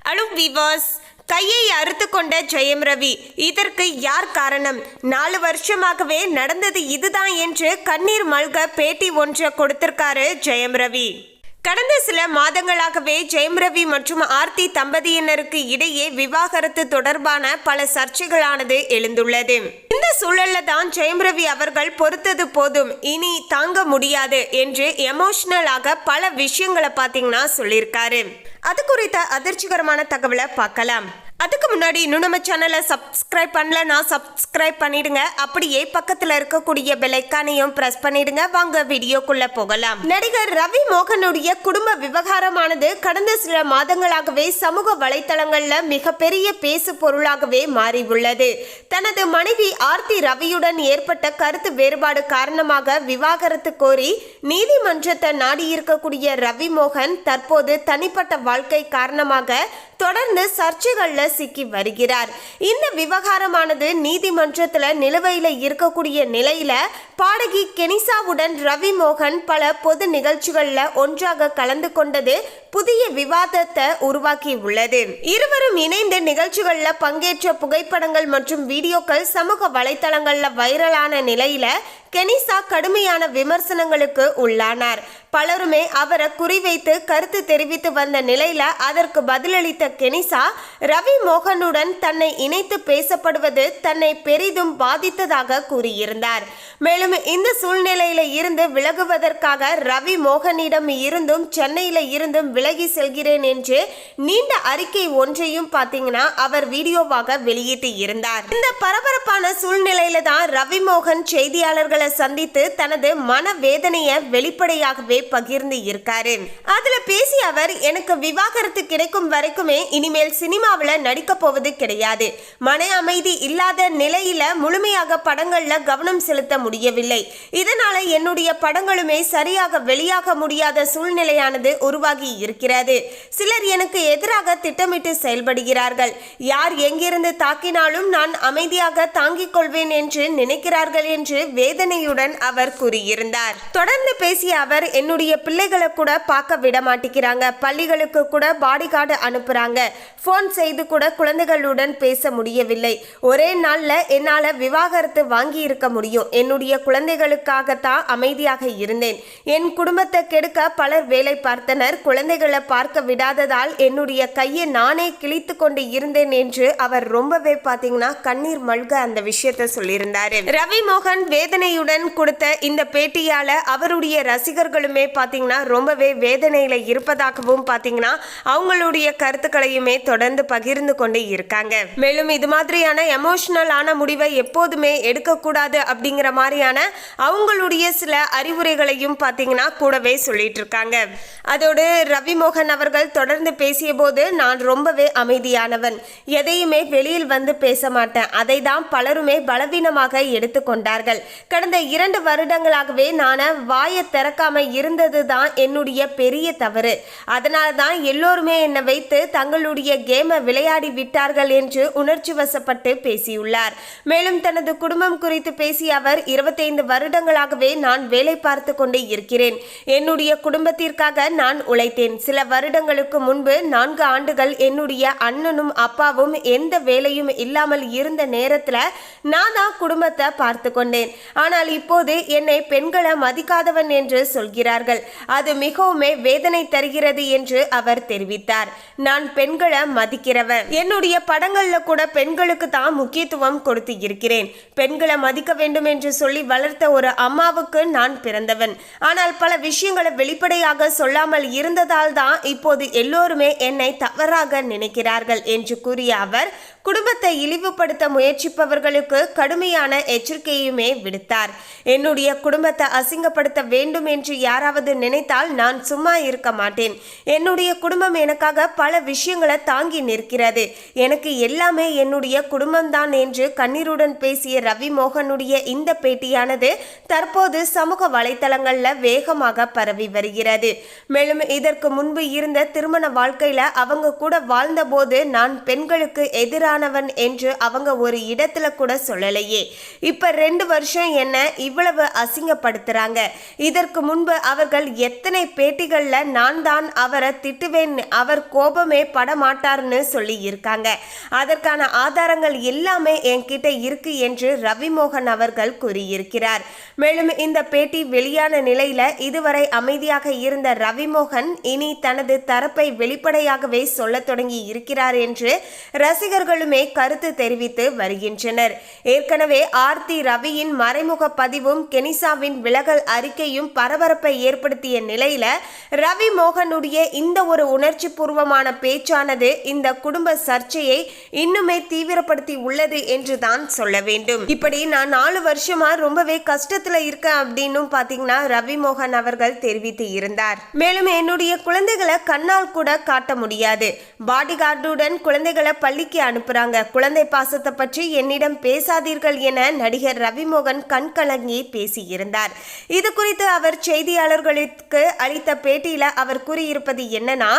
Hello viewers, கையை அறுத்து கொண்ட ஜெயம் ரவி. இதற்கு யார் காரணம்? 4 வருஷமாகவே நடந்தது இதுதான் என்று கண்ணீர் மல்க பேட்டி ஒன்றை கொடுத்திருக்காரு ஜெயம் ரவி. கடந்த சில மாதங்களாகவே ஜெயம் ரவி மற்றும் ஆர்த்தி தம்பதியினருக்கு இடையே விவாகரத்து தொடர்பான பல சர்ச்சைகளானது எழுந்துள்ளது. இந்த சூழல்ல தான் ஜெயம் ரவி அவர்கள் பொறுத்தது போதும், இனி தாங்க முடியாது என்று எமோஷனலாக பல விஷயங்களை பார்த்தீங்கன்னா சொல்லியிருக்காரு. அது குறித்த அதிர்ச்சிகரமான தகவலை பார்க்கலாம். அதுக்கு முன்னாடி இன்னும் நம்ம சேனலை சப்ஸ்கிரைப் பண்ணலன்னா சப்ஸ்கிரைப் பண்ணிடுங்க. அப்படியே பக்கத்தில் இருக்கக்கூடிய பெல் ஐக்கானையும் பிரஸ் பண்ணிடுங்க. வாங்க வீடியோக்குள்ள போகலாம். நடிகர் ரவி மோகனுடைய குடும்ப விவகாரமானது கடந்த சில மாதங்களாகவே சமூக வலைத்தளங்கள்ல மிகப்பெரிய பேசு பொருளாகவே மாறி உள்ளது. தனது மனைவி ஆர்த்தி ரவியுடன் ஏற்பட்ட கருத்து வேறுபாடு காரணமாக விவாகரத்து கோரி நீதிமன்றத்தை நாடியிருக்கக்கூடிய ரவி மோகன் தற்போது தனிப்பட்ட வாழ்க்கை காரணமாக தொடர்ந்து சர்ச்சைகள்ல சிக்கி வருகிறார். இந்த விவகாரமானது நீதிமன்றத்துல நிலுவையில இருக்கக்கூடிய நிலையில பாடகி கெனிசாவுடன் ரவி மோகன் பல பொது நிகழ்ச்சிகள்ல ஒன்றாக கலந்து கொண்டது புதிய விவாதத்தை உருவாக்கி உள்ளது. இருவரும் இணைந்து நிகழ்ச்சிகள்ல பங்கேற்ற புகைப்படங்கள் மற்றும் வீடியோக்கள் சமூக வலைத்தளங்கள்ல வைரலான நிலையில கெனிசா கடுமையான விமர்சனங்களுக்கு உள்ளானார். பலருமே அவரை குறிவைத்து கருத்து தெரிவித்து வந்த நிலையில அதற்கு பதிலளித்த கெனிசா ரவி மோகனுடன் தன்னை இணைத்து பேசப்படுவது தன்னை பெரிதும் பாதித்ததாக கூறியிருந்தார். மேலும் இந்த சூழ்நிலையில இருந்து விலகுவதற்காக ரவி மோகனிடம் இருந்தும் சென்னையில இருந்தும் விலகி செல்கிறேன் என்று நீண்ட அறிக்கை ஒன்றையும் பார்த்தீங்கன்னா அவர் வீடியோவாக வெளியிட்டு இருந்தார். இந்த பரபரப்பான சூழ்நிலையில தான் ரவி மோகன் செய்தியாளர்களை சந்தித்து தனது மனவேதனையை வெளிப்படையாகவே பகிர்ந்து இருக்காரு. அதுல பேசிய அவர், எனக்கு விவாகரத்து கிடைக்கும் வரைக்குமே இனிமேல் சினிமாவில் நடிக்க போவது கிடையாது. மன அமைதி இல்லாத நிலையில முழுமையாக படங்கள்ல கவனம் செலுத்த முடியவில்லை. இதனால என்னுடைய படங்களுமே சரியாக வெளியாக முடியாத சூழ்நிலையானது உருவாகி இருக்கிறது. சிலர் எனக்கு எதிராக திட்டமிட்டு செயல்படுகிறார்கள். யார் எங்கிருந்து தாக்கினாலும் நான் அமைதியாக தாங்கிக் கொள்வேன் என்று நினைக்கிறார்கள் என்று வேதனையுடன் அவர் கூறியிருந்தார். தொடர்ந்து பேசிய அவர், என்னுடைய பிள்ளைகளை கூட பார்க்க விட மாட்டேங்கிறாங்க. பள்ளிகளுக்கு கூட பாடி கார்டு அனுப்புறாங்க. போன் செய்து கூட குழந்தைகளுடன் பேச முடியவில்லை. ஒரே நாள்ல என்னால விவாகரத்து வாங்கி இருக்க முடியும். என்னுடைய குழந்தைகளுக்காகத்தான் அமைதியாக இருந்தேன். என் குடும்பத்தை கெடுக்க பலர் வேலை பார்த்தனர். குழந்தைகளை பார்க்க விடாததால் என்னுடைய கையை நானே கிழித்து கொண்டு இருந்தேன் என்று அவர் ரொம்பவே பார்த்தீங்கன்னா கண்ணீர் மல்க அந்த விஷயத்தை சொல்லியிருந்தாரு. ரவி மோகன் வேதனையுடன் கொடுத்த இந்த பேட்டியால அவருடைய ரசிகர்களுமே பார்த்தீங்கன்னா ரொம்பவே வேதனையில இருப்பதாகவும் பார்த்தீங்கன்னா அவங்களுடைய கருத்துக்களையுமே தொடர்ந்து பகிர்ந்து கொண்டு இருக்காங்க. மேலும் இது மாதிரியான எமோஷனலான முடிவை எப்போதுமே எடுக்கக்கூடாது அப்படிங்கிற மாதிரியான அவங்களுடைய சில அறிவுரைகளையும் பார்த்தீங்கன்னா கூடவே சொல்லிட்டு இருக்காங்க. அதோடு ரவி மோகன் அவர்கள் தொடர்ந்து பேசிய போது, நான் ரொம்பவே அமைதியானவன், எதையுமே வெளியில் வந்து பேச மாட்டேன். அதை தான் பலருமே பலவீனமாக எடுத்துக்கொண்டார்கள். கடந்த 2 வருடங்களாகவே நான் வாயை திறக்காம இருந்தது தான் என்னுடைய பெரிய தவறு. அதனால தான் எல்லோருமே என்னை வைத்து தங்களுடைய கேமை விளையாடி விட்டார்கள் என்று உணர்ச்சி வசப்பட்டு பேசியுள்ளார். மேலும் தனது குடும்பம் குறித்து பேசிய அவர், 25 வருடங்களாகவே நான் வேலை பார்த்து கொண்டு இருக்கிறேன். என்னுடைய குடும்பத்திற்காக நான் உழைத்தேன். சில வருடங்களுக்கு முன்பு 4 ஆண்டுகள் என்னுடைய அண்ணனும் அப்பாவும் எந்த வேலையும் இல்லாமல் இருந்த நேரத்துல நான் தான் குடும்பத்தை பார்த்து கொண்டேன். ஆனால் இப்போது என்னை பெண்களை மதிக்காதவன் என்று சொல்கிறார்கள். அது மிகவும் வேதனை தருகிறது என்று அவர் தெரிவித்தார். நான் பெண்களை மதிக்கிறவன். என்னுடைய படங்கள்ல கூட பெண்களுக்கு தான் முக்கியத்துவம் கொடுத்து இருக்கிறேன். பெண்களை மதிக்க வேண்டும் என்று சொல்லி வளர்த்த ஒரு அம்மாவுக்கு நான் பிறந்தவன். ஆனால் பல விஷயங்களை வெளிப்படையாக சொல்லாமல் இருந்ததால் தான் இப்போது எல்லோருமே என்னை தவறாக நினைக்கிறார்கள் என்று கூறிய அவர், குடும்பத்தை இழிவுபடுத்த முயற்சிப்பவர்களுக்கு கடுமையான எச்சரிக்கையுமே விடுத்தார். என்னுடைய குடும்பத்தை அசிங்கப்படுத்த வேண்டும் என்று யாராவது நினைத்தால் நான் சும்மா இருக்க மாட்டேன். என்னுடைய குடும்பம் எனக்காக பல விஷயங்களை தாங்கி நிற்கிறது. எனக்கு எல்லாமே என்னுடைய குடும்பம்தான் என்று கண்ணீருடன் பேசிய ரவி மோகனுடைய இந்த பேட்டியானது தற்போது சமூக வலைத்தளங்கள்ல வேகமாக பரவி வருகிறது. மேலும் இதற்கு முன்பு இருந்த திருமண வாழ்க்கையில அவங்க கூட வாழ்ந்த போது நான் பெண்களுக்கு எதிரான அழகானவன் என்று அவங்க ஒரு இடத்துல கூட சொல்லலையே. இப்ப 2 வருஷம் என்ன இவ்வளவு அசிங்கப்படுத்துறாங்க. இதற்கு முன்பு அவர்கள் எத்தனை பேட்டிகள்ல நான் தான் அவரை திட்டுவேன், அவர் கோபமே படமாட்டார்னு சொல்லி இருக்காங்க. அதற்கான ஆதாரங்கள் எல்லாமே என்கிட்ட இருக்கு என்று ரவிமோகன் அவர்கள் கூறியிருக்கிறார். மேலும் இந்த பேட்டி வெளியான நிலையில இதுவரை அமைதியாக இருந்த ரவிமோகன் இனி தனது தரப்பை வெளிப்படையாகவே சொல்ல தொடங்கி இருக்கிறார் என்று ரசிகர்களுமே கருத்து தெரிவித்து வருகின்றனர். ஏற்கனவே ஆர்த்தி ரவியின் மறைமுக பதிவும் கெனிசாவின் விலகல் அறிக்கையும் பரபரப்பை ஏற்படுத்திய நிலையில ரவிமோகனுடைய இந்த ஒரு உணர்ச்சி பூர்வமான பேச்சானது இந்த குடும்ப சர்ச்சையை இன்னுமே தீவிரப்படுத்தி உள்ளது என்றுதான் சொல்ல வேண்டும். இப்படி நான் 4 வருஷமா ரொம்பவே கஷ்டத்துல இருக்கேன் அப்படின்னு பாத்தீங்கன்னா ரவிமோகன் அவர்கள் தெரிவித்து இருந்தார். மேலும் என்னுடைய குழந்தைகளை கண்ணால் கூட காட்ட முடியாது. பாடிகார்டுடன் குழந்தைகளை பள்ளிக்கு அனுப்புறாங்க. குழந்தை பாசத்தை பற்றி என்னிடம் பேசாதீர்கள் என நடிகர் ரவிமோகன் கண்கலங்கி பேசியிருந்தார். இது குறித்து அவர் செய்தியாளர்களுக்கு அளித்த பேட்டியில அவர் கூறியிருப்பது என்னன்னா,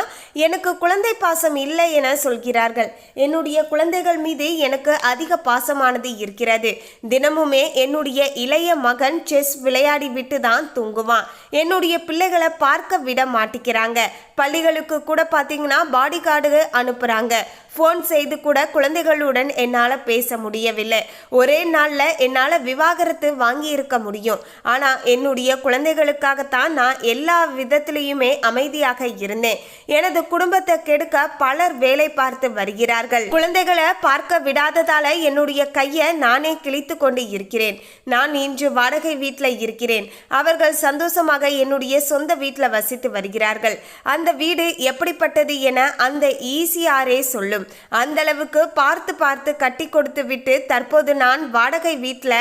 எனக்கு குழந்தை பாசம் இல்லை என சொல்கிறார்கள். என்னுடைய குழந்தைகள் மீது எனக்கு அதிக பாசமானது இருக்கிறது. தினமுமே என்னுடைய இளைய மகன் செஸ் விளையாடி விட்டு தான் தூங்குவான். என்னுடைய பிள்ளைகளை பார்க்க விட மாட்டேங்கிறாங்க. பள்ளிகளுக்கு கூட பார்த்தீங்கன்னா பாடிகார்டு அனுப்புறாங்க. ஃபோன் செய்து கூட குழந்தைகளுடன் என்னால் பேச முடியவில்லை. ஒரே நாளில் என்னால் விவாகரத்து வாங்கி இருக்க முடியும். ஆனால் என்னுடைய குழந்தைகளுக்காகத்தான் நான் எல்லா விதத்திலையுமே அமைதியாக இருந்தேன். எனது குடும்பத்தை கெடுக்க பலர் வேலை பார்த்து வருகிறார்கள். குழந்தைகளை பார்க்க விடாததால என்னுடைய கையை நானே கிழித்து கொண்டு இருக்கிறேன். நான் இன்று வாடகை வீட்டில் இருக்கிறேன். அவர்கள் சந்தோஷமாக என்னுடைய சொந்த வீட்டில் வசித்து வருகிறார்கள். அந்த வீடு எப்படிப்பட்டது என அந்த ஈசிஆரே சொல்லும். அந்த அளவுக்கு பார்த்து பார்த்து கட்டி கொடுத்து விட்டு தற்போது நான் வாடகை வீட்டில்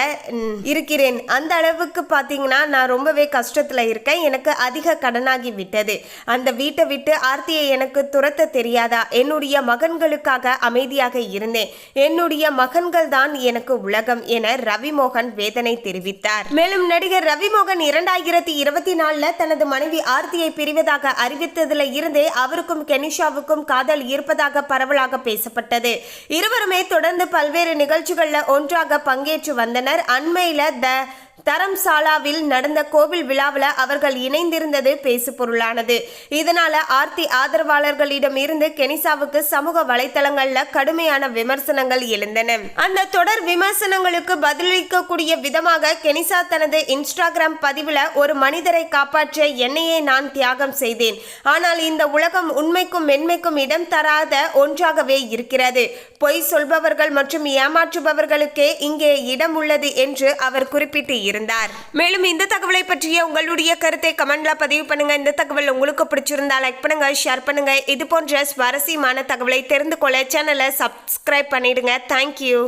இருக்கிறேன். அந்த அளவுக்கு பார்த்தீங்கன்னா நான் ரொம்பவே கஷ்டத்தில் இருக்கேன். எனக்கு அதிக கடனாகி விட்டது. அந்த வீட்டை விட்டு ஆர்த்தியை எனக்கு துரத்த தெரியாதா? என்னுடைய மகன்களுக்காக அமைதியாக இருந்தேன். என்னுடைய மகன்கள் தான் எனக்கு உலகம் என ரவிமோகன் வேதனை தெரிவித்தார். மேலும் நடிகர் ரவிமோகன் 2024 தனது மனைவி ஆர்த்தியை பிரிவதாக அறிவித்ததில் இருந்தே அவருக்கும் கெனிஷாவுக்கும் காதல் இருப்பதாக பரவலாக பேசப்பட்டது. இருவருமே தொடர்ந்து பல்வேறு நிகழ்ச்சிகளில் ஒன்றாக பங்கேற்று வந்தனர். அண்மையில தரம்சாலாவில் நடந்த கோவில் விழாவில் அவர்கள் இணைந்திருந்தது பேசு பொருளானது. இதனால ஆர்த்தி ஆதரவாளர்களிடம் இருந்து கெனிசாவுக்கு சமூக வலைதளங்கள்ல கடுமையான விமர்சனங்கள் எழுந்தன. அந்த தொடர் விமர்சனங்களுக்கு பதிலளிக்கக்கூடிய விதமாக கெனிசா தனது இன்ஸ்டாகிராம் பதிவில் ஒரு மனிதரை காப்பாற்ற என்னையே நான் தியாகம் செய்தேன். ஆனால் இந்த உலகம் உண்மைக்கும் மென்மைக்கும் இடம் தராத ஒன்றாகவே இருக்கிறது. பொய் சொல்பவர்கள் மற்றும் ஏமாற்றுபவர்களுக்கே இங்கே இடம் உள்ளது என்று அவர் குறிப்பிட்டு இருந்தார். மேலும் இந்த தகவலை பற்றிய உங்களுடைய கருத்தை கமெண்ட்ல பதிவு பண்ணுங்க. இந்த தகவல் உங்களுக்கு பிடிச்சிருந்தா லைக் பண்ணுங்க, ஷேர் பண்ணுங்க. இது போன்ற சுவாரஸ்யமான தகவலை தெரிந்து கொள்ள சேனலை சப்ஸ்கிரைப் பண்ணிடுங்க. தேங்க்யூ.